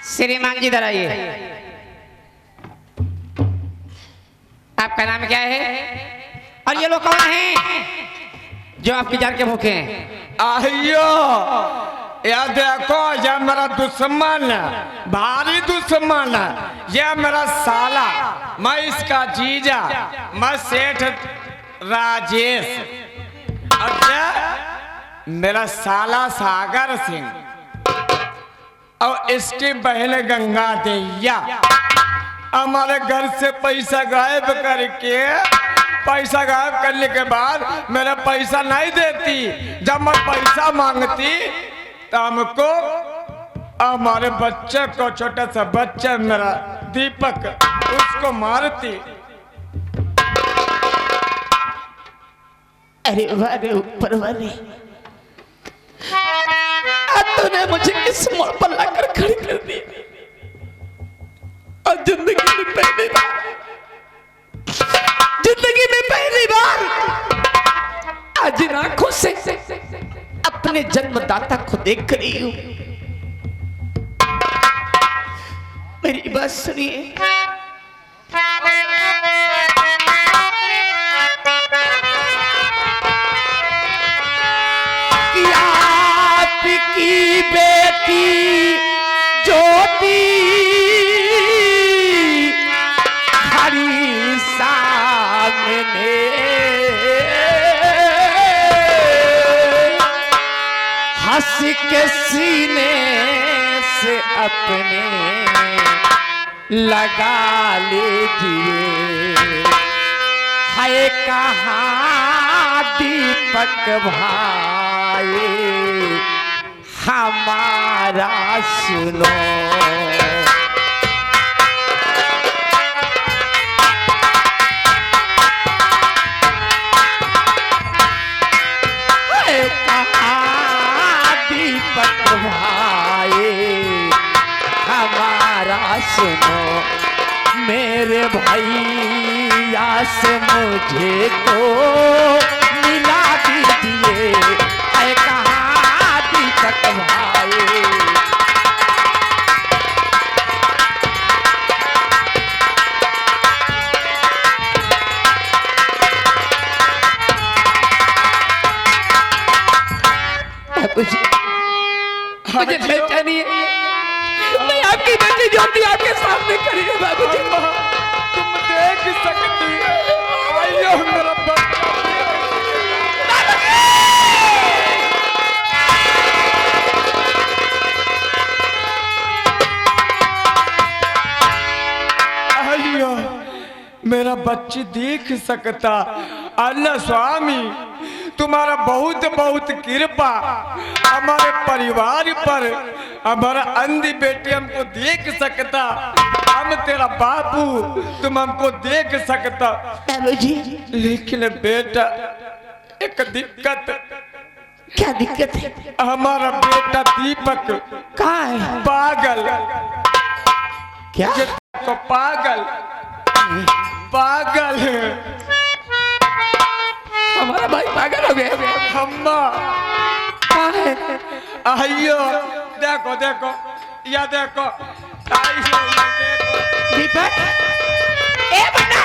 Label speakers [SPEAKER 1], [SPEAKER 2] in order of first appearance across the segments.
[SPEAKER 1] श्रीमान जी इधर आइए। आपका नाम क्या है और ये लोग कौन हैं जो आपकी जान के भूखे हैं?
[SPEAKER 2] आइयो या देखो, ये मेरा दुश्मन है, भारी दुश्मन है। ये मेरा साला, मैं इसका जीजा, मैं सेठ राजेश। अच्छा, मेरा साला सागर सिंह और इसकी बहन गंगा दैया हमारे घर से पैसा गायब करके, पैसा गायब करने के बाद मेरा पैसा नहीं देती। जब मैं पैसा मांगती तो हमको हमारे बच्चे को, छोटा सा बच्चा मेरा दीपक, उसको मारती।
[SPEAKER 1] अरे वारे ऊपर वाले, तूने मुझे इस मोड़ पर लाकर खड़ी कर दी और जिंदगी में पहली बार आज इन आंखों से अपने जन्मदाता को देख रही हूं। मेरी बात सुनिए। की बेटी ज्योति खड़ी सामने, हंस के सीने से अपने लगा लीजिए। है कहाँ दीपक भाई हमारा सुनो। कहाँ दीपक भाई हमारा सुनो। मेरे भैया से मुझे तो मिला दीजिए। है कहाँ दीपक भाई। मुझे बेचैनी है। मैं आपकी बेटी ज्योति आपके सामने खड़ी है बाबूजी।
[SPEAKER 2] तुम देख सकती हो। आइयो मेरा बच्चा। आइयो मेरा बच्ची देख सकता। अल्लाह स्वामी तुम्हारा बहुत बहुत कृपा हमारे परिवार पर। हमारा अंधी बेटी हमको देख सकता। हम तेरा बापू, तुम हमको देख सकता।
[SPEAKER 1] जी
[SPEAKER 2] लेकिन बेटा एक दिक्कत।
[SPEAKER 1] क्या दिक्कत है?
[SPEAKER 2] हमारा बेटा दीपक
[SPEAKER 1] कहाँ है?
[SPEAKER 2] पागल।
[SPEAKER 1] क्या
[SPEAKER 2] तो पागल पागल है।
[SPEAKER 1] हमारा भाई पागल हो गया।
[SPEAKER 2] अम्मा
[SPEAKER 1] कहाँ है?
[SPEAKER 2] आइयो देखो देखो, या देखो, आइयो देखो।
[SPEAKER 1] दीपक, ए बन्ना।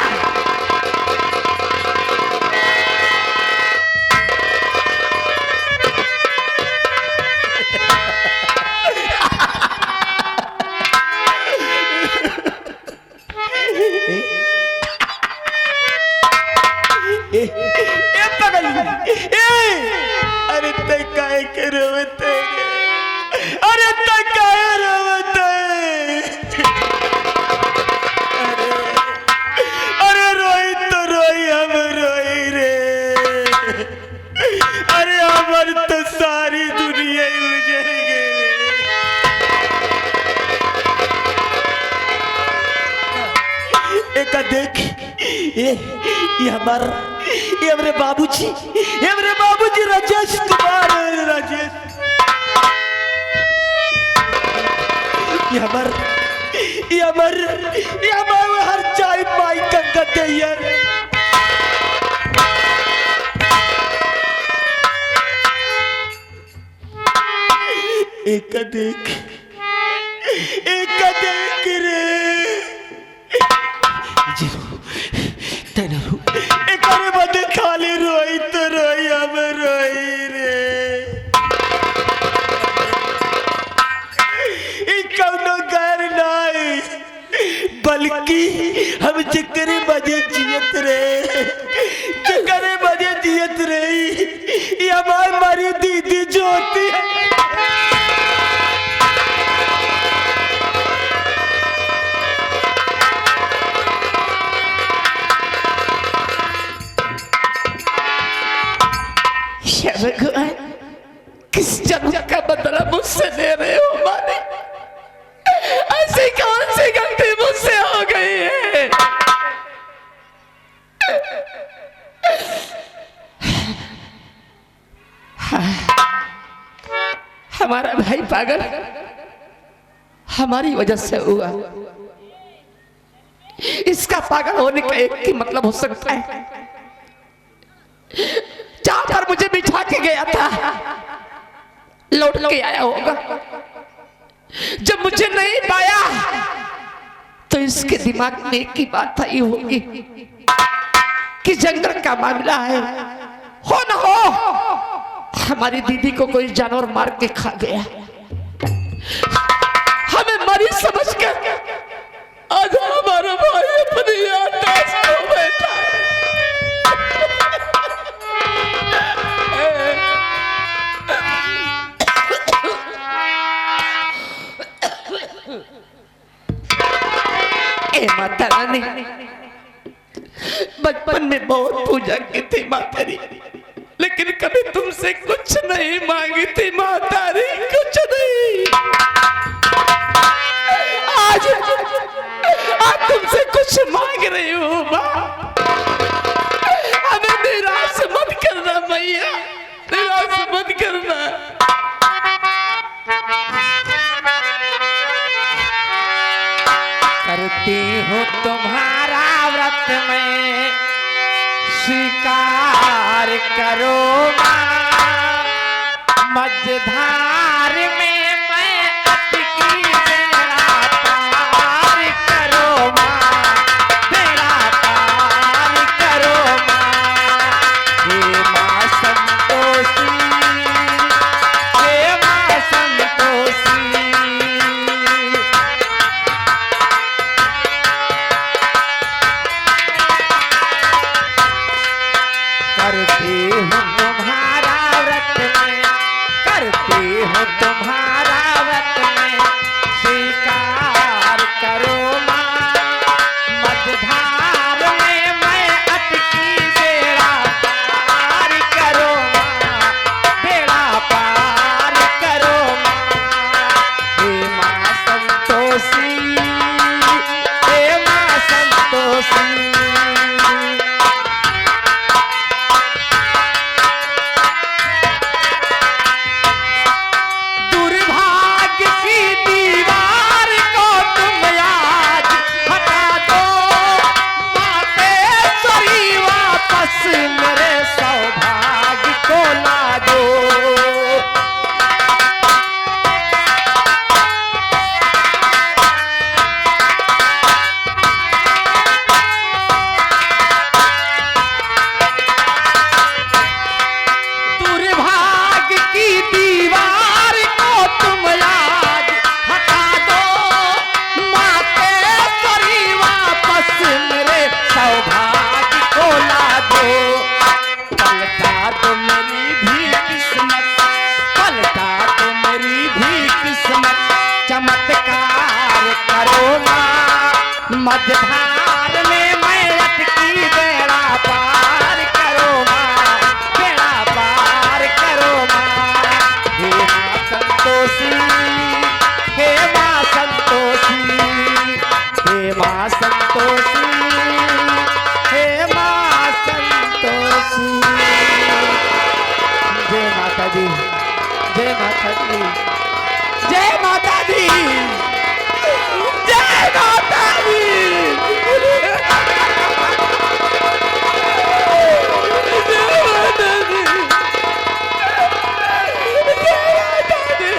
[SPEAKER 2] अरे तय काहे के रोवत है? अरे तय काहे रोवत है? अरे रोई तो रोई, हम रोई रे। अरे हमारी तो सारी दुनिया ही उजड़ गई। एक देख, ये हमारे बाबूजी राजेश कुमार। राजेश ये हमारे हर चाय पाई का तैयार। एक देख एक देख रे
[SPEAKER 1] तेनरू
[SPEAKER 2] एकरे बदे खाली रोई तो रोई अब रोई रे ई कौनो घर नहीं बल्कि हम जकरे बदे जियत रे जकरे बदे जियत रे ये हमारी दीदी ज्योति
[SPEAKER 1] भगवान किस जन्म का बदला मुझसे दे रहे हो माने ऐसी कौन सी गलती मुझसे हो गई है हमारा भाई पागल हमारी वजह से हुआ इसका पागल होने का एक ही मतलब हो सकता है जहां पर मुझे बिठा के गया था लौट के आया होगा जब मुझे नहीं पाया तो इसके दिमाग में एक ही बात आई होगी कि जंगल का मामला है हो ना हो हमारी दीदी को कोई जानवर मार के खा गया हमें मरी समझ कर आज हमारा भाई अपनी याददाश्त खो बैठा माता रानी बचपन में बहुत पूजा की थी माता री लेकिन कभी तुमसे कुछ नहीं मांगी थी माता री कुछ नहीं आज तुमसे कुछ मांग रही हूँ माँ हमें निराश मत करना मैया निराश मत करना करती हूँ तुम्हारा व्रत में स्वीकार करो मझधार में मैं अटकी बेड़ा पार करो बेड़ा पार करो हे माँ संतोषी हे माँ संतोषी करती हूँ तुम्हारा व्रत में करती हूँ तुम्हारा व्रत में स्वीकार करो माँ मझधार में मैं अटकी बेड़ा पार करो माँ बेड़ा पार करो हे माँ संतोषी हे माँ संतोषी मेरे सौभाग्य को ला दो दुर्भाग्य की दीवार को तुम आज हटा दो मातेश्वरी वापस मेरे सौभाग्य को ला दो पलटा तो मेरी भी किस्मत पलटा तो मेरी भी किस्मत चमत्कार करो माँ मझधार में मैं अटकी बेड़ा पार करो माँ बेड़ा पार करो माँ हे माँ संतोषी हे माँ संतोषी हे माँ संतोषी हे माँ संतोषी जय माता दी जय माता दी जय माता दी जय माता दी जय माता दी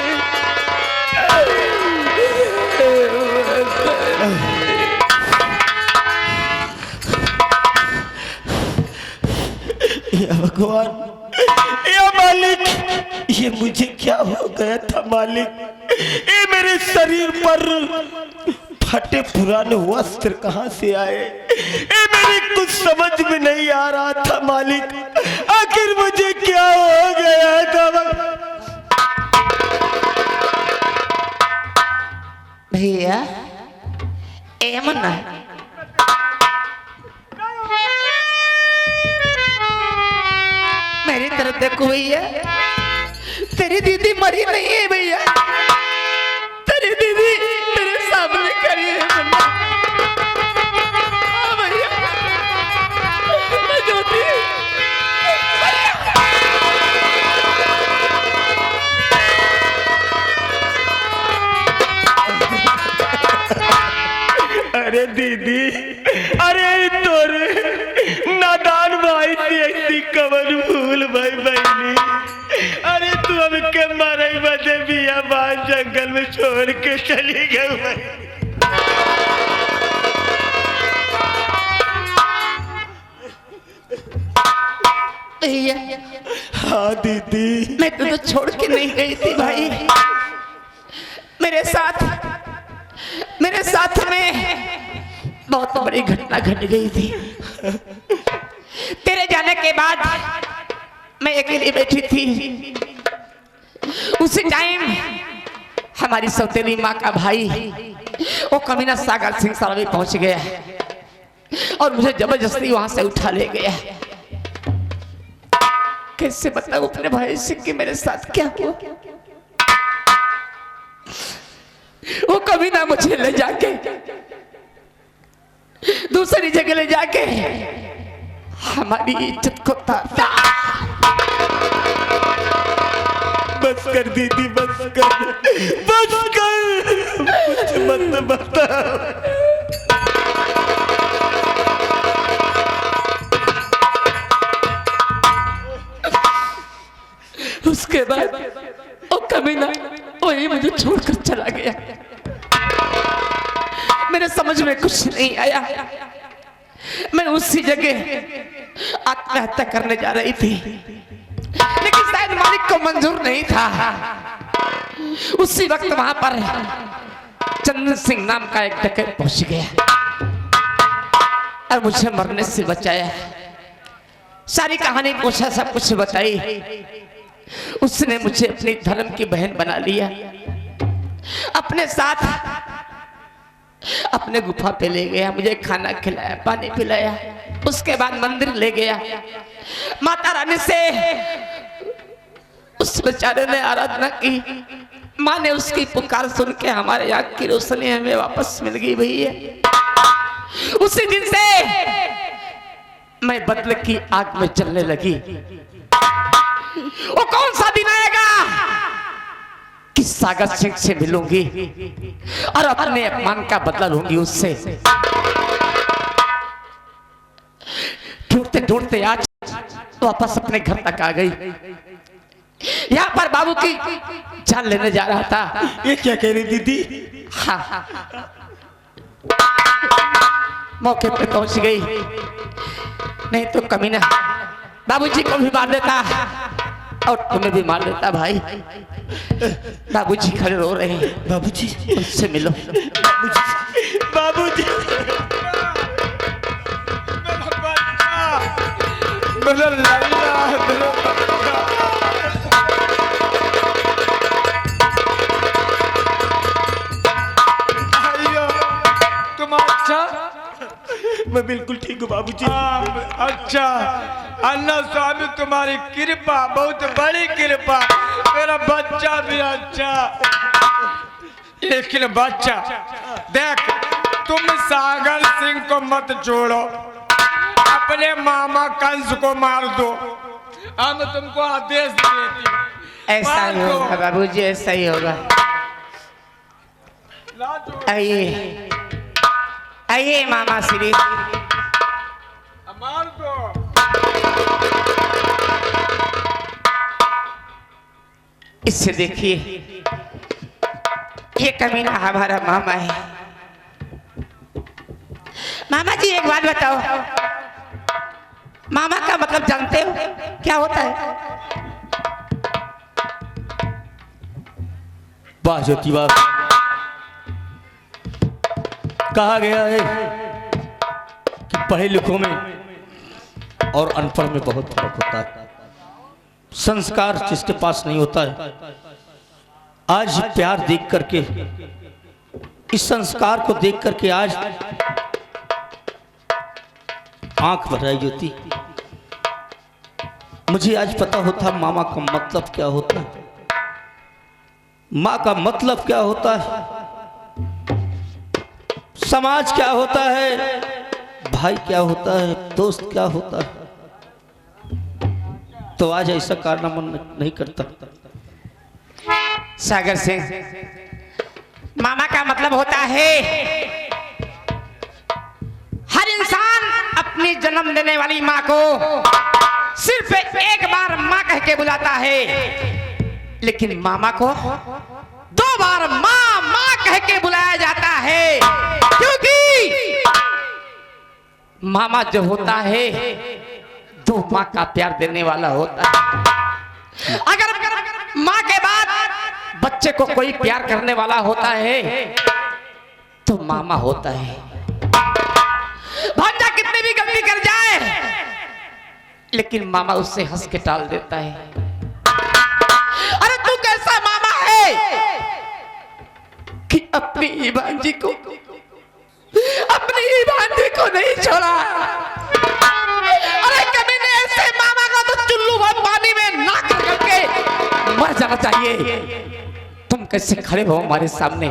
[SPEAKER 3] भगवान, या मालिक ये मुझे क्या हो गया था मालिक। ये मेरे शरीर पर फटे पुराने वस्त्र कहाँ से आए, ये मेरे कुछ समझ में नहीं आ रहा था मालिक। आखिर मुझे क्या हो गया था।
[SPEAKER 1] भैया एमना मेरी तरफ देखो भैया, तेरी दीदी मरी नहीं है भैया, तेरी दीदी मेरे सामने खड़ी है भैया। हाँ भैया, मैं ज्योति
[SPEAKER 3] अरे दीदी, अरे तोरे नादान भाई से ऐसी कबर भूल भाई बहनी। अरे तू हमके मारे बदे बिया बाहर जंगल में छोड़ के चली गई भाई।
[SPEAKER 1] भैया
[SPEAKER 3] हाँ दीदी,
[SPEAKER 1] मैं तुझे छोड़ के नहीं गई थी भाई, मेरे साथ में बहुत बड़ी घटना घट गई थी। तेरे जाने के बाद मैं अकेली बैठी थी। उसी टाइम हमारी सौतेली माँ का भाई वो कमीना सागर सिंह सराबी पहुंच गया और मुझे जबरदस्ती वहां से उठा ले गया। कैसे बताऊं अपने भाई से कि मेरे साथ क्या हुआ। वो कमीना मुझे ले जाके दूसरी जगह ले जाके हमारी इज्जत को
[SPEAKER 3] बस कर दीदी, बस कर, बस कर, मुझे मत बता।
[SPEAKER 1] उसके बाद वो कमीना वही मुझे छोड़कर चला गया। मेरे समझ में कुछ नहीं आया। मैं उसी जगह आत्महत्या करने जा रही थी, लेकिन शायद मालिक को मंजूर नहीं था। उसी वक्त वहां पर चंदन सिंह नाम का एक डकैत पहुंच गया और मुझे मरने से बचाया। सारी कहानी पूछा, सब कुछ बताई। उसने मुझे अपनी धर्म की बहन बना लिया, अपने साथ अपने गुफा पे ले गया, मुझे खाना खिलाया, पानी पिलाया। उसके बाद मंदिर ले गया। माता रानी से उस बेचारे ने आराधना की। माँ ने उसकी पुकार सुन के हमारे आँख की रोशनी हमें वापस मिल गई भैया। उसी दिन से मैं बदले की आग में चलने लगी। वो कौन सा दिन आएगा कि सागर सिंह से मिलूंगी और अपने अपमान का बदला लूंगी उससे। ढूंढते ढूंढते आज वापस अपने घर तक आ गई। यहाँ पर बाबू की जान लेने जा रहा था।
[SPEAKER 3] ये क्या कह रही दीदी?
[SPEAKER 1] हाँ, मौके पे पहुंच गई, नहीं तो कमीना बाबूजी को भी मार देता और तुम्हें भी मार देता भाई। बाबूजी खड़े रो रहे हैं।
[SPEAKER 3] बाबूजी,
[SPEAKER 1] उससे मिलो।
[SPEAKER 3] बाबूजी, बाबूजी, मेरा लल्ला,
[SPEAKER 2] तुम अच्छा?
[SPEAKER 3] मैं बिल्कुल ठीक हूँ बाबूजी।
[SPEAKER 2] अच्छा, अन्ना स्वामी तुम्हारी कृपा, बहुत बड़ी कृपा। मेरा बच्चा भी अच्छा। लेकिन बच्चा देख, तुम सागर सिंह को मत छोड़ो, अपने मामा कंस को मार दो। हम तुमको आदेश देती।
[SPEAKER 1] ऐसा ही होगा बाबूजी, ऐसा ही होगा। आइए आइए मामा श्री,
[SPEAKER 2] मार दो।
[SPEAKER 1] इससे देखिए, ये कमीना हमारा मामा है। मामा जी एक बात बताओ, मामा का मतलब जानते हो क्या होता है?
[SPEAKER 3] वाह ज्योति वाह, कहा गया है कि पढ़े लिखों में और अनपढ़ में बहुत फर्क होता है। संस्कार जिसके पास नहीं होता है, आज प्यार देख करके, इस संस्कार को देख करके आज आंख भर आई ज्योति। मुझे आज पता होता मामा का मतलब क्या होता है, माँ का मतलब क्या होता है, समाज क्या होता है, भाई क्या होता है, दोस्त क्या होता है। तो आज ऐसा कारनामा नहीं करता।
[SPEAKER 1] सागर सिंह, मामा का मतलब होता है हर इंसान अपनी जन्म देने वाली माँ को सिर्फ एक बार माँ कह के बुलाता है, लेकिन मामा को 2 बार माँ माँ कह के बुलाया जाता है, क्योंकि मामा जो होता है 2 माँ का प्यार देने वाला होता है। अगर माँ के बाद बच्चे को कोई प्यार करने वाला होता है तो मामा होता है। भांजा कितनी भी गलती कर जाए, लेकिन मामा उससे हंस के टाल देता है। अरे तू कैसा मामा है कि अपनी भांजी को, अपनी भांजी को नहीं छोड़ा। अरे कभी ने ऐसे मामा को तो चुल्लू भर पानी में नाक करके मर जाना चाहिए। तुम कैसे खड़े हो हमारे सामने?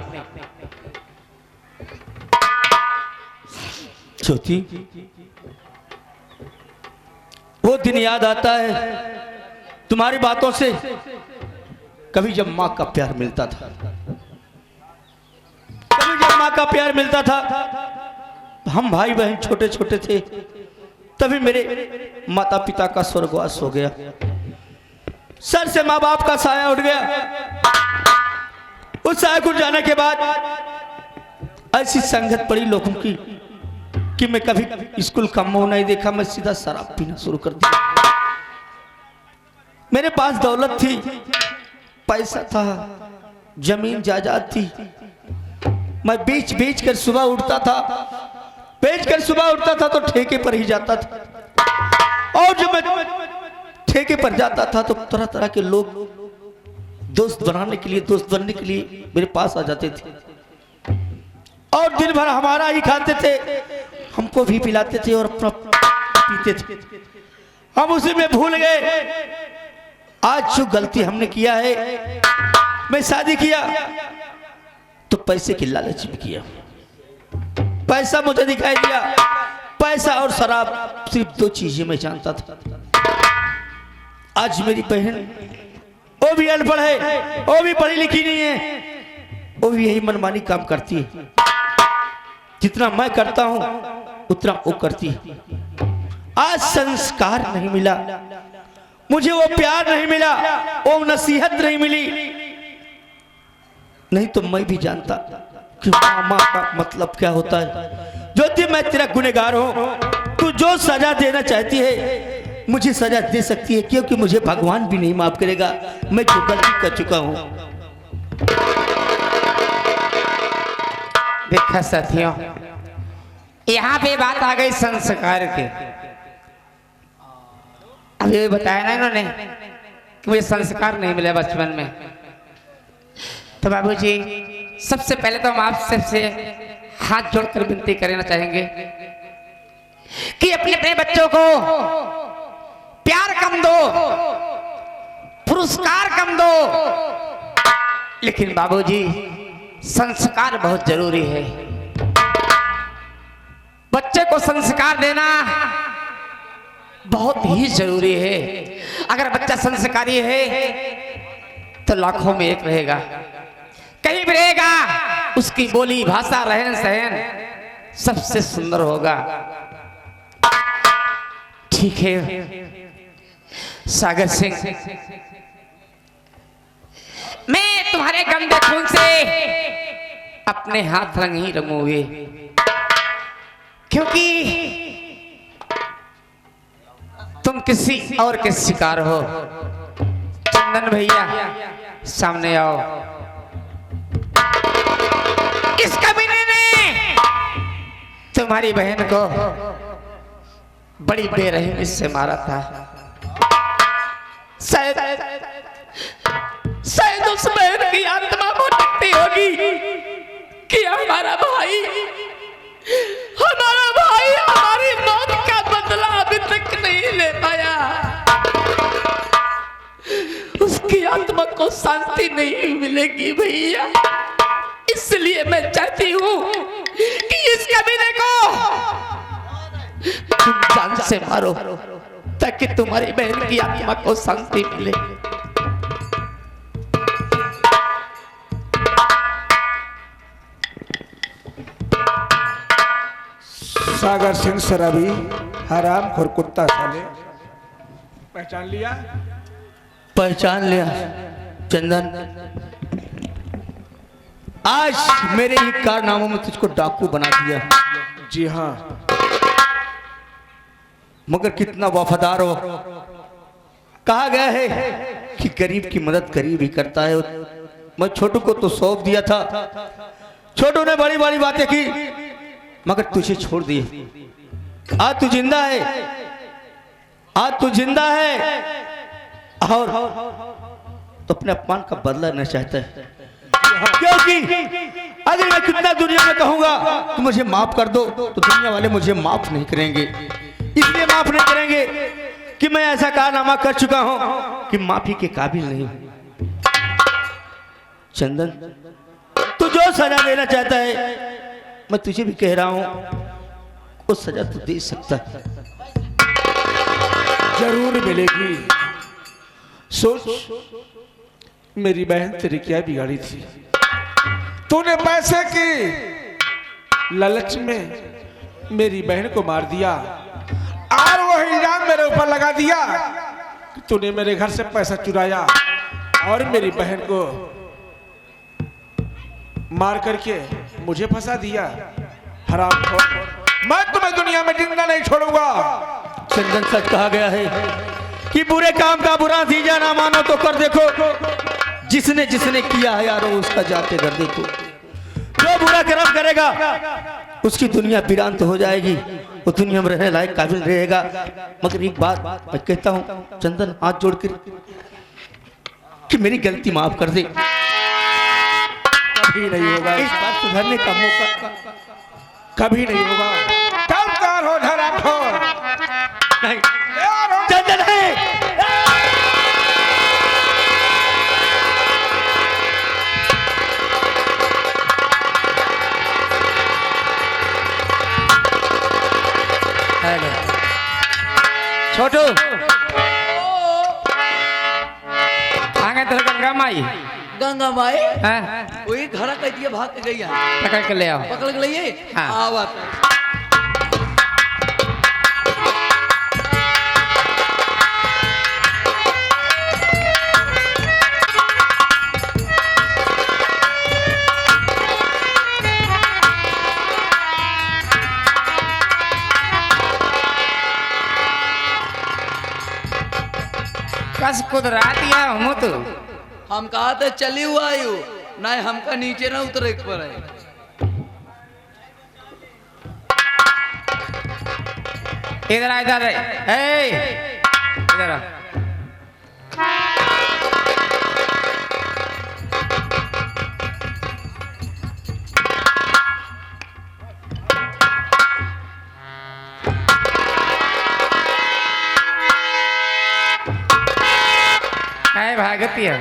[SPEAKER 3] ज्योति, वो दिन याद आता है तुम्हारी बातों से, कभी जब माँ का प्यार मिलता था, कभी जब माँ का प्यार मिलता था, हम भाई बहन छोटे छोटे थे, तभी मेरे माता पिता का स्वर्गवास हो गया, सर से माँ बाप का साया उठ गया। उस साया उठ जाने के बाद ऐसी संगत पड़ी लोगों की कि मैं कभी स्कूल का मुंह नहीं देखा, मैं सीधा शराब पीना शुरू कर दिया। मेरे पास दौलत थी, पैसा था, जमीन जायदाद थी, मैं बेच बेच कर सुबह उठता था, तो ठेके पर ही जाता था। और जब मैं ठेके पर जाता था तो तरह तरह के लोग दोस्त बनने के लिए मेरे पास आ जाते थे और दिन भर हमारा ही खाते थे, हमको भी पिलाते थे और अपना पीते थे। हम उसी में भूल गए आज जो गलती हमने किया है। मैं शादी किया तो पैसे की लालच में किया, पैसा मुझे दिखाई दिया, पैसा और शराब सिर्फ 2 चीजें मैं जानता था। आज मेरी बहन, वो भी अनपढ़ है, वो भी पढ़ी लिखी नहीं है, वो भी यही मनमानी काम करती है। जितना मैं करता हूं उतना वो करती है। आज संस्कार नहीं मिला मुझे, वो प्यार नहीं मिला, वो नसीहत नहीं मिली, नहीं तो मैं भी जानता कि मामा का मतलब क्या होता है। ज्योति, मैं तेरा गुनहगार हूं, तू जो सजा देना चाहती है मुझे सजा दे सकती है, क्योंकि मुझे भगवान भी नहीं माफ करेगा, मैं जो गलती कर चुका हूं।
[SPEAKER 1] देखा साथियों, यहाँ पे बात आ गई संस्कार की। अब ये बताया ना इन्होंने कि मुझे संस्कार नहीं मिला बचपन में। तो बाबूजी, सबसे पहले तो हम आपसे हाथ जोड़कर विनती करना चाहेंगे कि अपने अपने बच्चों को प्यार कम दो, पुरस्कार कम दो, लेकिन बाबूजी संस्कार बहुत जरूरी है। बच्चे को संस्कार देना बहुत ही जरूरी है। अगर बच्चा संस्कारी है तो लाखों में एक रहेगा, कहीं भी रहेगा, उसकी बोली भाषा रहन सहन सबसे सुंदर होगा। ठीक है सागर सिंह, मैं तुम्हारे गंदे खून से अपने हाथ रंग ही रंगूंगी, क्योंकि किसी और के शिकार हो। चंदन भैया सामने आओ। इस कमीने ने तुम्हारी बहन को बड़ी बेरहमी से मारा था। शायद उस बहन की आत्मा भटकती होगी कि हमारा भाई हमारी मौत का बदला अभी तक नहीं ले पाया। उसकी आत्मा को शांति नहीं मिलेगी भैया, इसलिए मैं चाहती हूँ कि इस कमीने को तुम जान से मारो ताकि तुम्हारी बहन की आत्मा को शांति मिले।
[SPEAKER 4] सागर सिंह शराबी हराम खोर कुत्ता साले। पहचान लिया?
[SPEAKER 3] पहचान लिया चंदन। आज मेरे ही कारनामों में तुझको डाकू बना दिया।
[SPEAKER 4] जी हाँ,
[SPEAKER 3] मगर कितना वफादार हो। कहा गया है कि गरीब की मदद गरीब ही करता है। मैं छोटू को तो सौंप दिया था, छोटू ने बड़ी बड़ी बातें की मगर तुझे छोड़ दिए। आज तू जिंदा है, आज तू जिंदा है और तो अपने अपमान का बदला लेना चाहता है। क्योंकि अगर मैं कितना दुनिया में कहूंगा तो मुझे माफ कर दो तो दुनिया वाले मुझे माफ नहीं करेंगे। इसलिए माफ नहीं करेंगे कि मैं ऐसा कारनामा कर चुका हूं कि माफी के काबिल नहीं हूं। चंदन, तू जो सजा देना चाहता है मैं तुझे भी कह रहा हूं वो सजा तू दे सकता है।
[SPEAKER 4] जरूर मिलेगी। सोच, मेरी बहन तेरी क्या बिगाड़ी थी? तूने पैसे की लालच में मेरी बहन को मार दिया और वो इल्जाम मेरे ऊपर लगा दिया कि तूने मेरे घर से पैसा चुराया और मेरी बहन को मार करके मुझे फंसा दिया। हरामखोर, मैं तुम्हें दुनिया में जिंदा नहीं छोड़ूंगा।
[SPEAKER 3] चंदन, सच कहा गया है कि बुरे काम का बुरा नतीजा ना मानो तो कर देखो। जिसने जिसने किया है यारो उसका जाके कर देखो। जो बुरा कर्म करेगा उसकी दुनिया वीरान तो हो जाएगी, वो दुनिया में रहने लायक काबिल रहेगा। मगर एक बात मैं कहता हूँ चंदन, हाथ जोड़कर कि मेरी गलती माफ कर दे।
[SPEAKER 4] कभी नहीं होगा,
[SPEAKER 3] इस बात सुधरने का मौका
[SPEAKER 4] कभी नहीं होगा। कब तैयार हो हरामखोर?
[SPEAKER 3] नहीं। चंदन है।
[SPEAKER 1] छोटू आगे तेरे गंगा माई
[SPEAKER 5] गंगा माई
[SPEAKER 1] हाँ?
[SPEAKER 5] वही घर कह दिया, भाग के गई है।
[SPEAKER 1] पकड़ के ले आओ।
[SPEAKER 5] पकड़ के लिए
[SPEAKER 1] हाँ।
[SPEAKER 5] आवत
[SPEAKER 1] कस कुदरा दिया हम तो।
[SPEAKER 5] हम कहा था चली हुआ यू नहीं, हमका नीचे ना उतरे पर है।
[SPEAKER 1] इधर आ, इधर इधर आ। भागती है,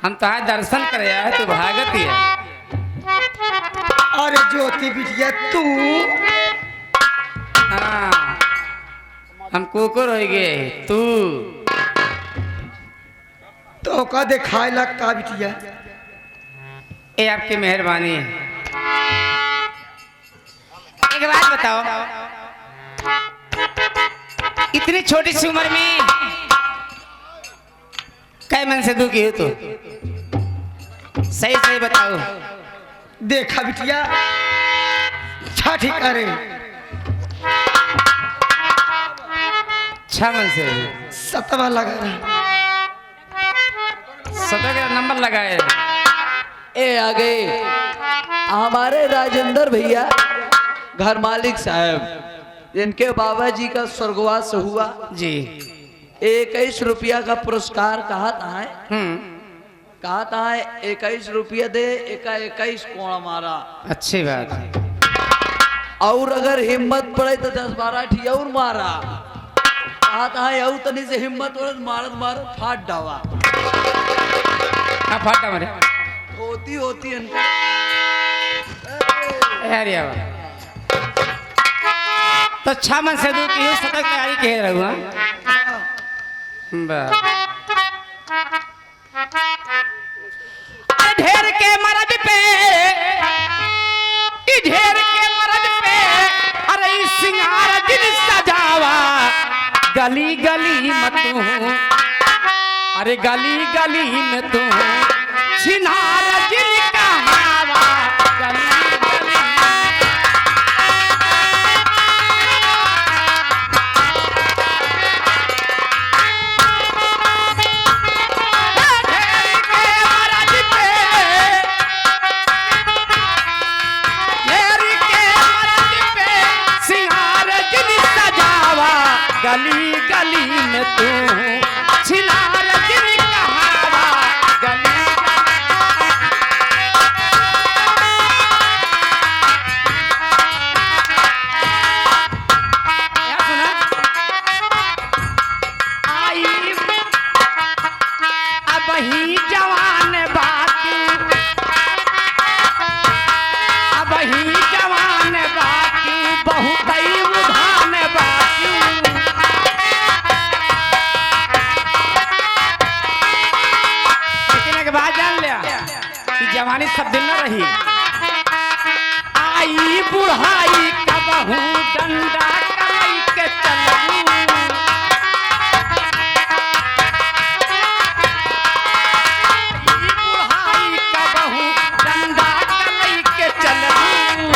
[SPEAKER 1] हम तो आज दर्शन करे आए, तू भागती है।
[SPEAKER 6] अरे ज्योति बिटिया तू,
[SPEAKER 1] हाँ, हम कुकुर हो गए, तू
[SPEAKER 6] तो का दिखाए लग का बिटिया।
[SPEAKER 1] ये आपकी मेहरबानी है। एक बात बताओ, इतनी छोटी सी उम्र में कै मन से दुखी हो तो सही सही बताओ।
[SPEAKER 6] देखा बिटिया छठी करे
[SPEAKER 1] छह मन से
[SPEAKER 6] सतवा लगा रहा।
[SPEAKER 1] 17 का नंबर लगाए।
[SPEAKER 5] ए आगे हमारे राजेंद्र भैया घर मालिक साहब, इनके बाबा जी का स्वर्गवास हुआ
[SPEAKER 1] जी।
[SPEAKER 5] 21 रुपया का पुरस्कार कहा था है, कहा था है 21 रुपया दे, 21 कोण मारा।
[SPEAKER 1] अच्छी बात है।
[SPEAKER 5] और अगर हिम्मत पड़े तो 10-12 ठी और मारा। कहा था है और तनी से हिम्मत पड़े मारत मारत फाट डावा।
[SPEAKER 1] हाँ फाटा मरे
[SPEAKER 5] होती होती इनका
[SPEAKER 1] यार यार। तो 6 मन से दूर की 17 तैयारी कह रहा हूँ। ढेर के मरद पे, ढेर के मरद पे, अरे सिंगार दिल सजावा, गली गली में तू, अरे गली गली में तू छिनार दिल का हवा, गली गली गली गली में तू छिनार दिल का हवा, गली क्या सुना? आई अब ही जवान बाकी, अब ही जवान बाकी, बहुत ही उधान बाकी। जवानी सब दिन न रही। आई बुढ़ाई कबहू डंडा कलाई के चलू, आई बुढ़ाई कबहू डंडा कलाई के चलू।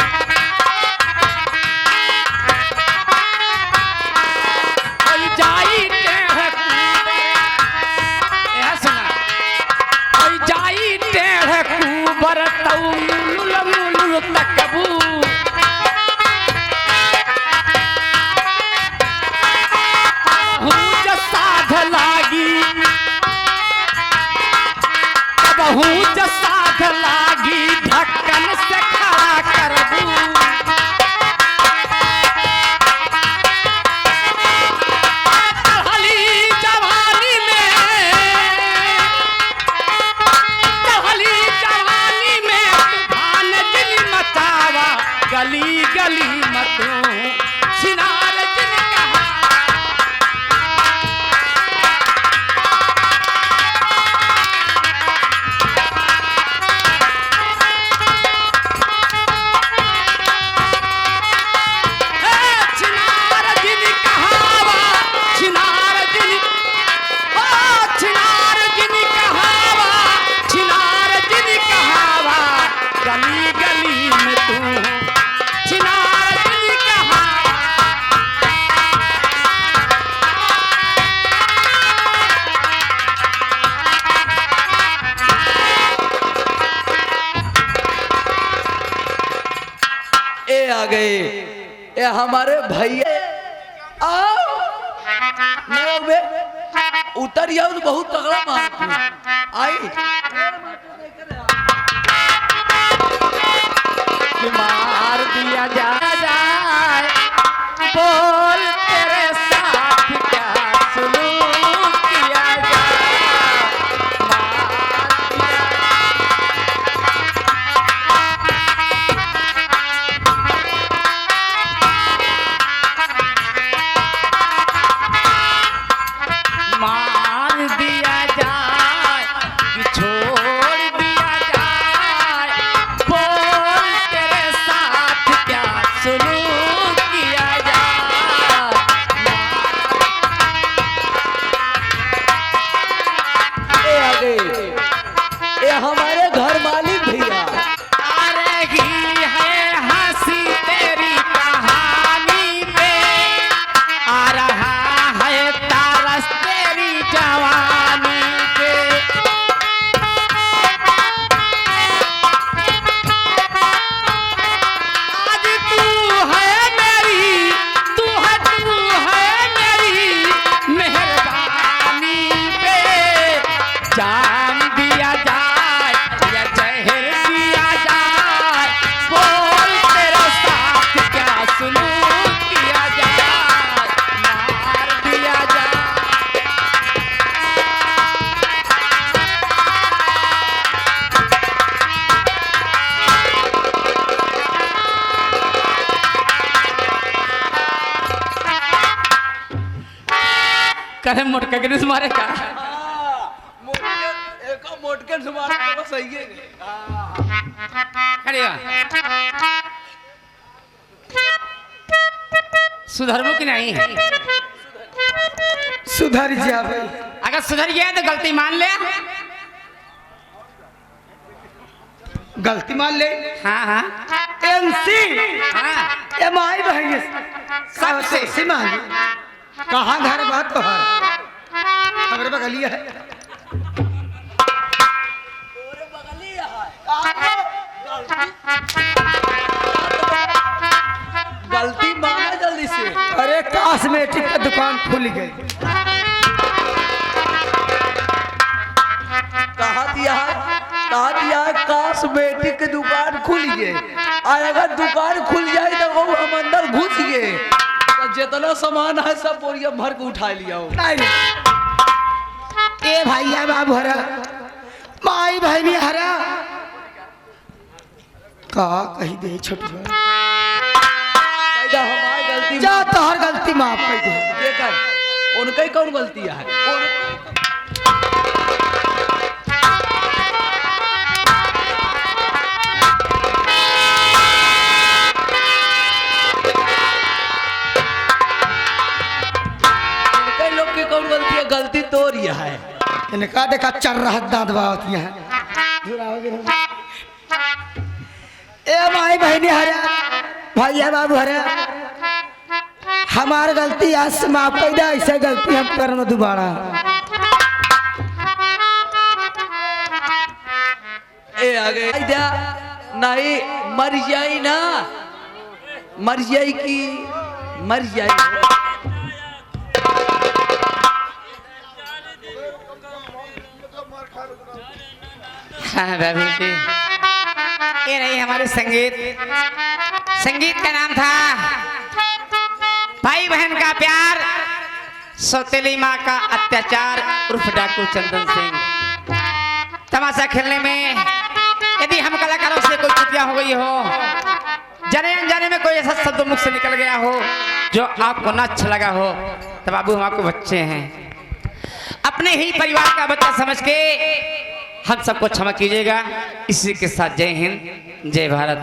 [SPEAKER 1] कोई जाई टेढ़ कूबर, यह सुना, कोई जाई टेढ़ कूबर तऊ मुलुल मुलुल तकबू, कबहू ज साध लागी, कबहू ज साध लागी, ढक्कन से खड़ा करबू। चढ़ली जवानी में, चढ़ली जवानी में तूफान दिल मचावा, गली गली में तू छिनार दिल का हवा। छिनार दिल का हवा, छिनार दिल, ओ छिनार दिल का हवा, छिनार दिल का हवा, गली गली में तू छिनार दिल का हवा।
[SPEAKER 5] ए आ गए, ए हमारे भैया आओ नहीं बे, उतर जाओ तो बहुत तगड़ा मारती आई।
[SPEAKER 1] मार दिया जाए, बोल तेरे साथ क्या सुलूक किया जाए, मार दिया जाए कि छोड़ दिया जाए। करे मोटका के नहीं मारे का
[SPEAKER 5] मोटके से मारा तो सही है।
[SPEAKER 1] खड़े हो। सुधरबो कि नहीं?
[SPEAKER 6] सुधर जावे।
[SPEAKER 1] अगर सुधर गया तो गलती मान ले।
[SPEAKER 6] गलती मान ले।
[SPEAKER 1] हाँ हाँ
[SPEAKER 6] एमसी
[SPEAKER 1] हाँ
[SPEAKER 6] ए माई बहन
[SPEAKER 1] सबसे।
[SPEAKER 6] से मांगी कहाँ घर बात तो है खबर बगलिया है।
[SPEAKER 5] गलती माना जल्दी से।
[SPEAKER 6] अरे कॉस्मेटिक का दुकान खुल गई।
[SPEAKER 5] कहा दिया कॉस्मेटिक की दुकान खुल गई। और अगर दुकान खुल जाए तो वो हम अंदर घुस गए तो जितना सामान है सब बोरिया भर के उठा लिया हो।
[SPEAKER 6] ए भैया बाबू हरा माई बहनी हरा का कही दे छोटी
[SPEAKER 5] हमारी गलती
[SPEAKER 6] जा तोहर गलती माफ कर दे।
[SPEAKER 5] देखा उनका ही कौन गलती है? इनका लोग की कौन गलती है? गलती तो रिया है।
[SPEAKER 6] इनका देखा चल रहा दांत बावती है। ए माई बहनी हरा भैया बाबू हरा हमार गलती आज से माफ कर दे। ऐसे गलती हम करना दोबारा।
[SPEAKER 5] ए आगे नहीं मर जाई ना मर जाई की मर जाई।
[SPEAKER 1] हाँ बाबू जी ये रही हमारे संगीत। संगीत का नाम था भाई बहन का प्यार, सौतेली माँ का अत्याचार उर्फ डाकू चंदन सिंह। तमाशा खेलने में यदि हम कलाकारों से कोई त्रुटियां हो गई हो, जाने अनजाने में कोई ऐसा शब्द मुख से निकल गया हो जो आपको न अच्छा लगा हो, तो बाबू हम आपको बच्चे हैं, अपने ही परिवार का बच्चा समझ के हम सबको क्षमा कीजिएगा। इसी के साथ जय हिंद जय भारत।